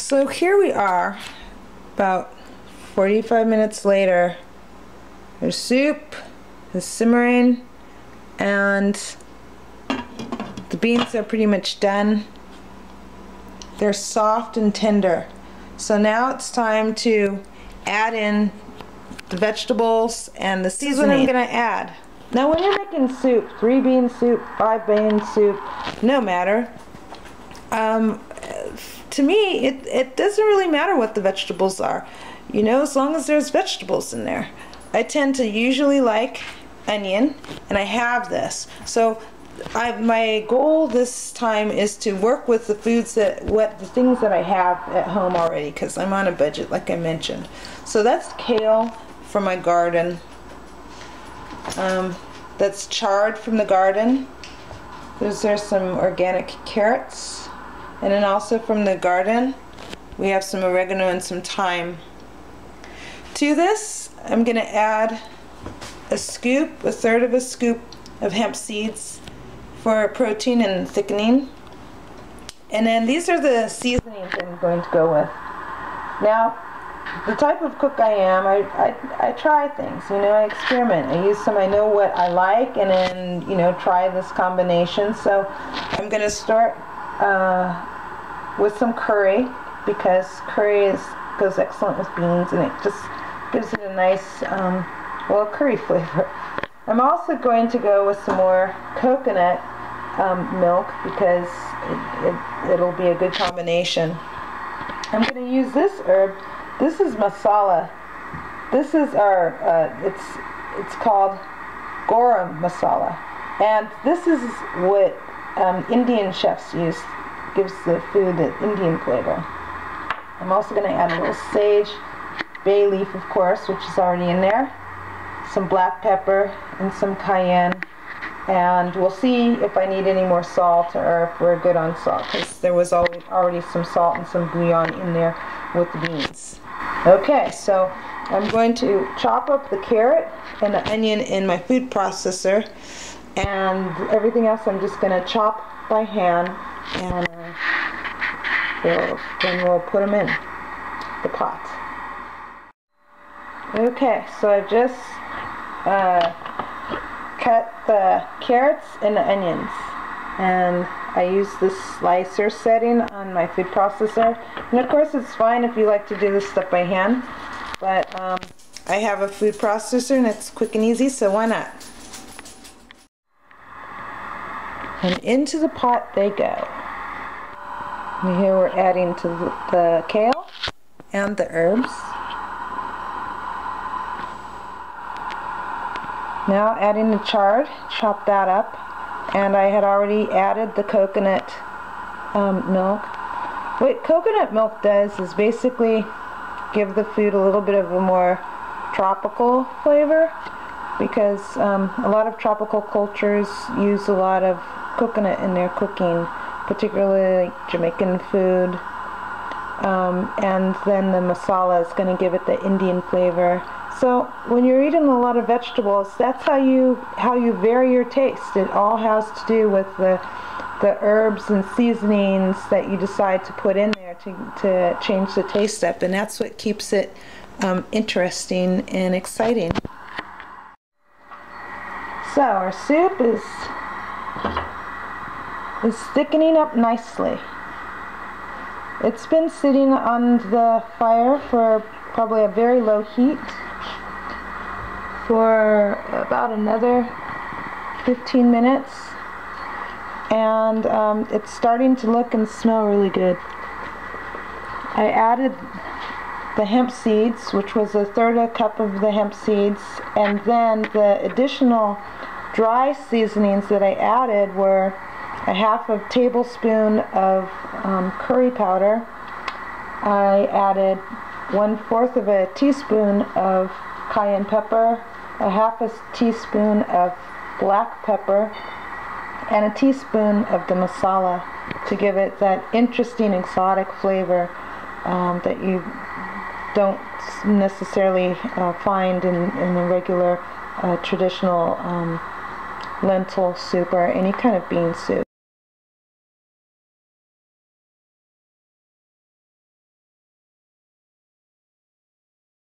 So here we are, about 45 minutes later. Our soup is simmering and the beans are pretty much done. They're soft and tender. So now it's time to add in the vegetables and the seasoning I'm going to add. Now when you're making soup, 3-bean soup, 5-bean soup, no matter, to me it doesn't really matter what the vegetables are, you know, as long as there's vegetables in there. I tend to usually like onion, and I have this. So my goal this time is to work with the foods the things that I have at home already, because I'm on a budget like I mentioned. So that's kale from my garden. That's chard from the garden. There's some organic carrots, and then also from the garden we have some oregano and some thyme. To this I'm going to add a third of a scoop of hemp seeds for protein and thickening. And then these are the seasonings I'm going to go with. Now, the type of cook I am, I try things, you know, I experiment. I use some, I know what I like, and then, you know, try this combination. So I'm going to start with some curry, because curry goes excellent with beans, and it just gives it a nice, well, curry flavor. I'm also going to go with some more coconut milk, because it'll be a good combination. I'm going to use this herb. This is masala. This is our, it's called garam masala. And this is what Indian chefs use. Gives the food an Indian flavor. I'm also going to add a little sage, bay leaf of course, which is already in there, some black pepper, and some cayenne. And we'll see if I need any more salt, or if we're good on salt, because there was already some salt and some bouillon in there with the beans. Okay, so I'm going to chop up the carrot and the onion in my food processor, and everything else I'm just going to chop by hand, and then we'll put them in the pot. Okay, so I've just cut the carrots and the onions, and I use this slicer setting on my food processor. And of course it's fine if you like to do this stuff by hand, but I have a food processor and it's quick and easy, so why not? And into the pot they go. And here we're adding to the kale and the herbs. Now adding the chard, chop that up, and I had already added the coconut milk. What coconut milk does is basically give the food a little bit of a more tropical flavor, because a lot of tropical cultures use a lot of coconut in their cooking, particularly like Jamaican food, and then the masala is going to give it the Indian flavor. So when you're eating a lot of vegetables, that's how you vary your taste. It all has to do with the herbs and seasonings that you decide to put in there to change the taste up, and that's what keeps it interesting and exciting. So our soup is thickening up nicely. It's been sitting on the fire for probably a very low heat for about another 15 minutes, and it's starting to look and smell really good. I added the hemp seeds, which was a third of a cup of the hemp seeds, and then the additional dry seasonings that I added were a half a tablespoon of curry powder. I added 1/4 of a teaspoon of cayenne pepper, a half a teaspoon of black pepper, and a teaspoon of the masala to give it that interesting exotic flavor that you don't necessarily find in a regular traditional lentil soup or any kind of bean soup.